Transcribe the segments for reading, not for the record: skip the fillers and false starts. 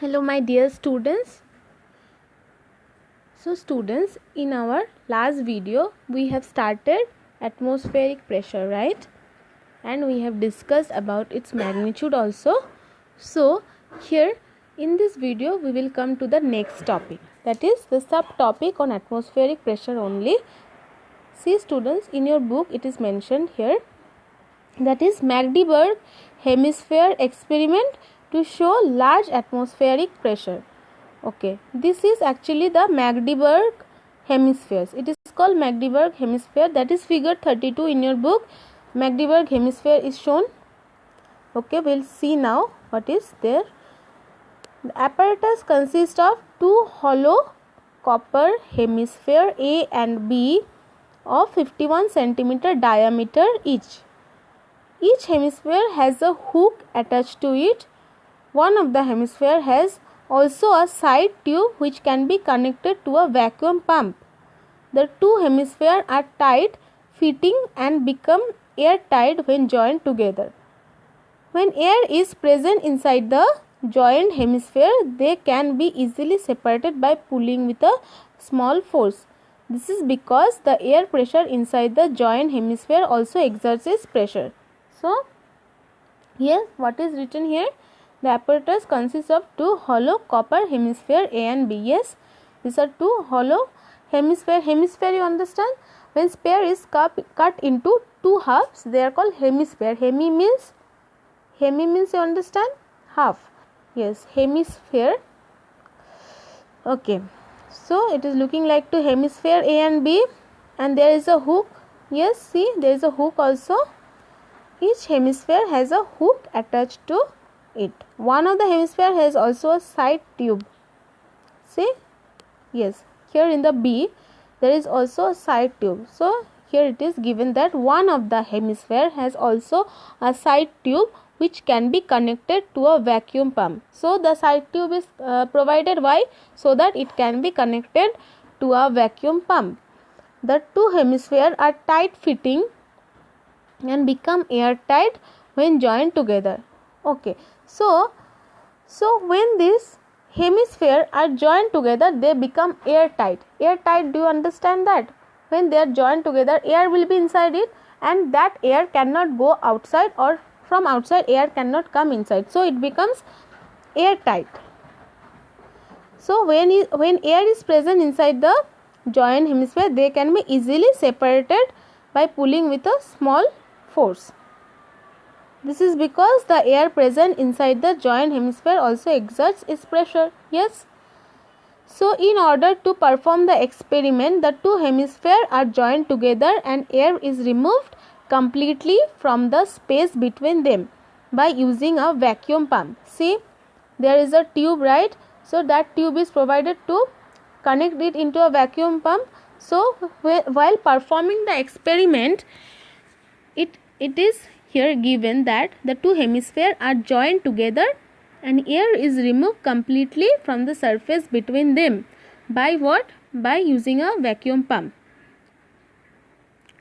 Hello my dear students. So students, in our last video we have started atmospheric pressure, right? And we have discussed about its magnitude also. So here in this video we will come to the next topic, that is the subtopic on atmospheric pressure only. See students, in your book it is mentioned here, that is Magdeburg hemisphere experiment to show large atmospheric pressure. Okay, this is actually the Magdeburg hemispheres. It is called Magdeburg hemisphere, that is figure 32 in your book. Magdeburg hemisphere is shown. Okay, we'll see now what is there. The apparatus consists of two hollow copper hemisphere A and B of 51 centimeter diameter each. Each hemisphere has a hook attached to it. One of the hemisphere has also a side tube which can be connected to a vacuum pump. The two hemispheres are tight fitting and become airtight when joined together. When air is present inside the joined hemisphere, they can be easily separated by pulling with a small force. This is because the air pressure inside the joined hemisphere also exerts its pressure. So, here what is written here? The apparatus consists of two hollow copper hemisphere A and B. Yes, these are two hollow hemisphere. Hemisphere, you understand? When sphere is cut into two halves, they are called hemisphere. Hemi means you understand? Half. Yes, hemisphere. Okay. So it is looking like two hemisphere A and B, and there is a hook. Yes, see, there is a hook also. Each hemisphere has a hook attached to it. One of the hemisphere has also a side tube. See? Yes. Here in the B, there is also a side tube. So, here it is given that one of the hemisphere has also a side tube which can be connected to a vacuum pump. So, the side tube is provided why? So that it can be connected to a vacuum pump. The two hemispheres are tight fitting and become airtight when joined together. Okay, so when these hemispheres are joined together, they become airtight. Airtight, do you understand that? When they are joined together, air will be inside it, and that air cannot go outside, or from outside air cannot come inside. So it becomes airtight. So when air is present inside the joined hemisphere, they can be easily separated by pulling with a small force. This is because the air present inside the joined hemisphere also exerts its pressure. Yes. So in order to perform the experiment, the two hemispheres are joined together and air is removed completely from the space between them by using a vacuum pump. See, there is a tube, right? So that tube is provided to connect it into a vacuum pump. So while performing the experiment, it is here given that the two hemispheres are joined together and air is removed completely from the surface between them. By what? By using a vacuum pump.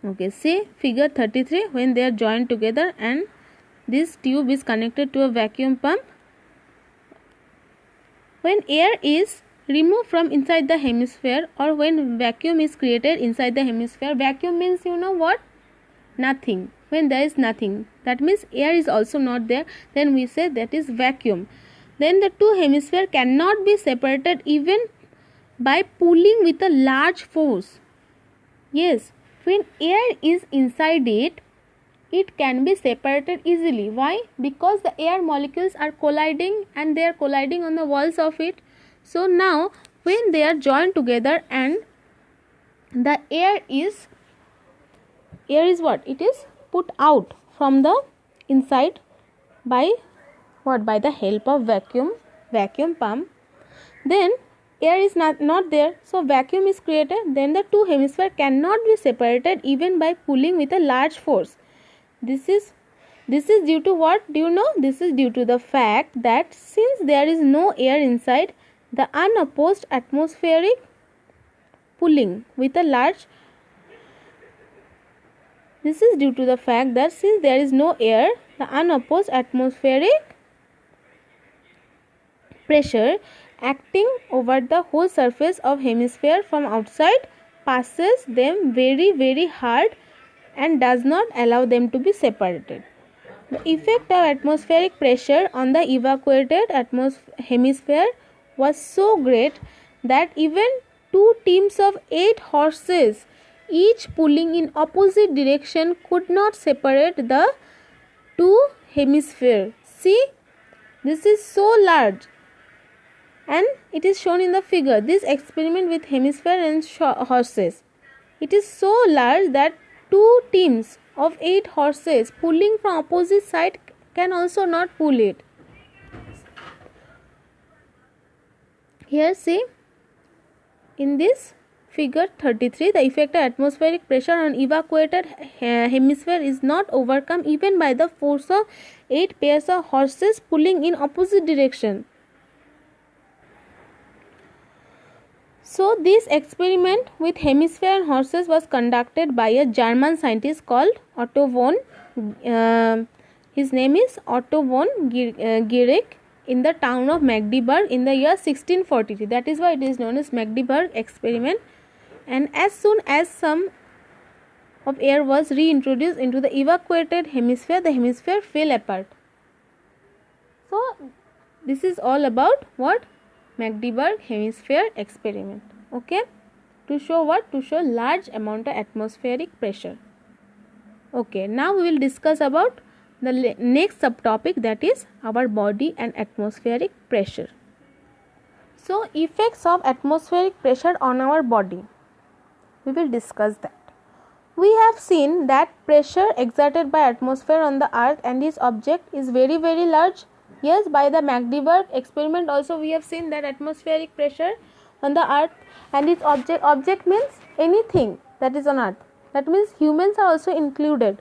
Okay, see figure 33, when they are joined together and this tube is connected to a vacuum pump. When air is removed from inside the hemisphere, or when vacuum is created inside the hemisphere, vacuum means you know what? Nothing. When there is nothing, that means air is also not there, then we say that is vacuum. Then the two hemispheres cannot be separated even by pulling with a large force. Yes, when air is inside it, it can be separated easily. Why? Because the air molecules are colliding and they are colliding on the walls of it. So now when they are joined together and the air is what? It is put out from the inside by what? By the help of vacuum pump. Then air is not there, so vacuum is created. Then the two hemispheres cannot be separated even by pulling with a large force. This is due to what? Do you know? This is due to the fact that since there is no air inside, the unopposed atmospheric pulling with a large This is due to the fact that since there is no air, the unopposed atmospheric pressure acting over the whole surface of hemisphere from outside passes them very hard and does not allow them to be separated. The effect of atmospheric pressure on the evacuated hemisphere was so great that even two teams of 8 horses, each pulling in opposite direction, could not separate the two hemispheres. See, this is so large, and it is shown in the figure. This experiment with hemisphere and horses. It is so large that two teams of 8 horses pulling from opposite side can also not pull it. Here see, in this figure 33, the effect of atmospheric pressure on evacuated hemisphere is not overcome even by the force of 8 pairs of horses pulling in opposite direction. So this experiment with hemisphere and horses was conducted by a German scientist called Otto von his name is Otto von Guericke in the town of Magdeburg in the year 1643. That is why it is known as Magdeburg experiment. And as soon as some of air was reintroduced into the evacuated hemisphere, the hemisphere fell apart. So this is all about what? Magdeburg hemisphere experiment. Okay, to show what? To show large amount of atmospheric pressure. Okay, now we will discuss about the next subtopic, that is our body and atmospheric pressure. So effects of atmospheric pressure on our body, we will discuss that. We have seen that pressure exerted by atmosphere on the earth and its object is very large. Yes, by the Magdeburg experiment also we have seen that atmospheric pressure on the earth and its object means anything that is on earth. That means humans are also included.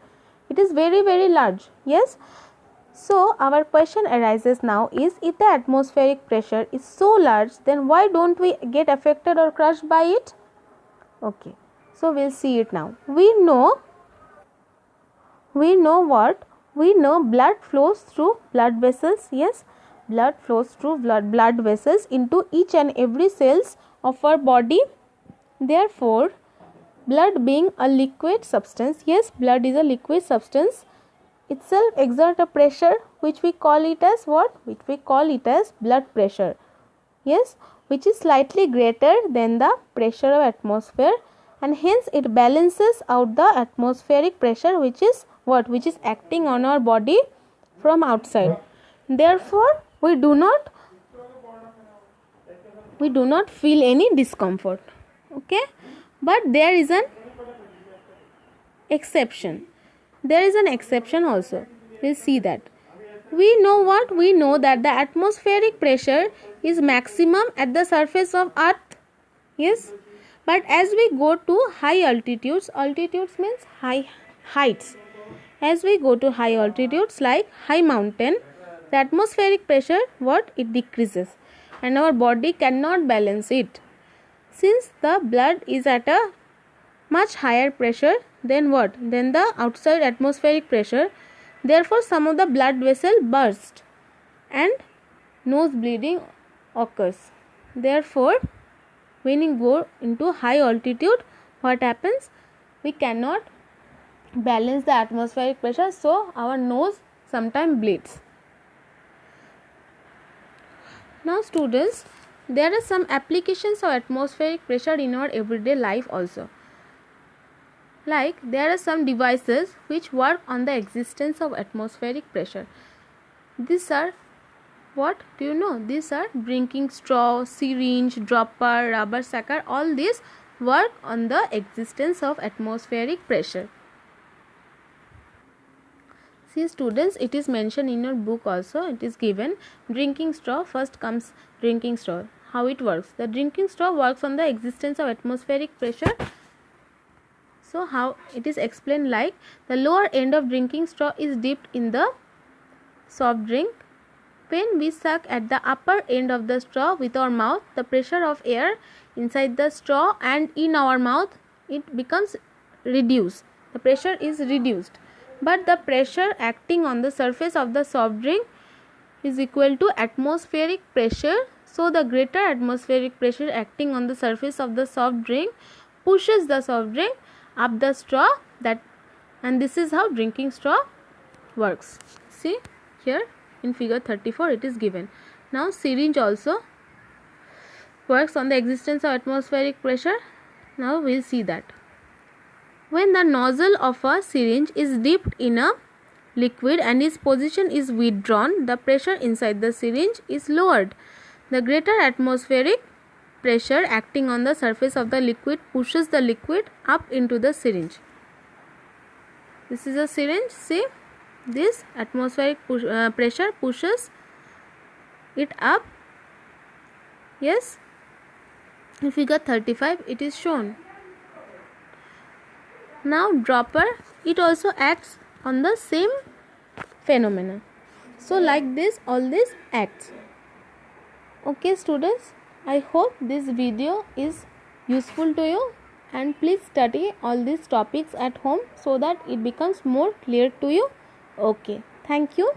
It is very large. Yes. So our question arises now is, if the atmospheric pressure is so large, then why don't we get affected or crushed by it? Okay. So we'll see it now. We know what? We know blood flows through blood vessels. Yes, blood flows through blood vessels into each and every cells of our body. Therefore, blood being a liquid substance, yes, blood is a liquid substance, itself exert a pressure which we call it as what? Which we call it as blood pressure. Yes, which is slightly greater than the pressure of atmosphere, and hence it balances out the atmospheric pressure, which is what? Which is acting on our body from outside. Therefore, we do not feel any discomfort. Okay, but there is an exception. There is an exception also. We'll see that. We know what? We know that the atmospheric pressure is maximum at the surface of earth. Yes, but as we go to high altitudes means high heights. As we go to high altitudes like high mountain, the atmospheric pressure, what? It decreases and our body cannot balance it. Since the blood is at a much higher pressure than what? Than the outside atmospheric pressure, therefore some of the blood vessel burst and nose bleeding occurs. Therefore, when you go into high altitude, what happens? We cannot balance the atmospheric pressure, so our nose sometimes bleeds. Now students, there are some applications of atmospheric pressure in our everyday life also. Like there are some devices which work on the existence of atmospheric pressure. These are what? Do you know? These are drinking straw, syringe, dropper, rubber sucker. All these work on the existence of atmospheric pressure. See students, it is mentioned in your book also. It is given drinking straw. First comes drinking straw. How it works? The drinking straw works on the existence of atmospheric pressure. So how it is explained like, the lower end of drinking straw is dipped in the soft drink. When we suck at the upper end of the straw with our mouth, the pressure of air inside the straw and in our mouth, it becomes reduced. The pressure is reduced. But the pressure acting on the surface of the soft drink is equal to atmospheric pressure. So the greater atmospheric pressure acting on the surface of the soft drink pushes the soft drink up the straw, and this is how drinking straw works. See here in figure 34 it is given. Now syringe also works on the existence of atmospheric pressure. Now we will see that. When the nozzle of a syringe is dipped in a liquid and its position is withdrawn, the pressure inside the syringe is lowered. The greater atmospheric pressure acting on the surface of the liquid pushes the liquid up into the syringe. This is a syringe. See, this atmospheric pressure pushes it up. Yes, in figure 35 it is shown. Now dropper, it also acts on the same phenomena. So like this, all this acts. Okay students, I hope this video is useful to you, and please study all these topics at home so that it becomes more clear to you. Okay, thank you.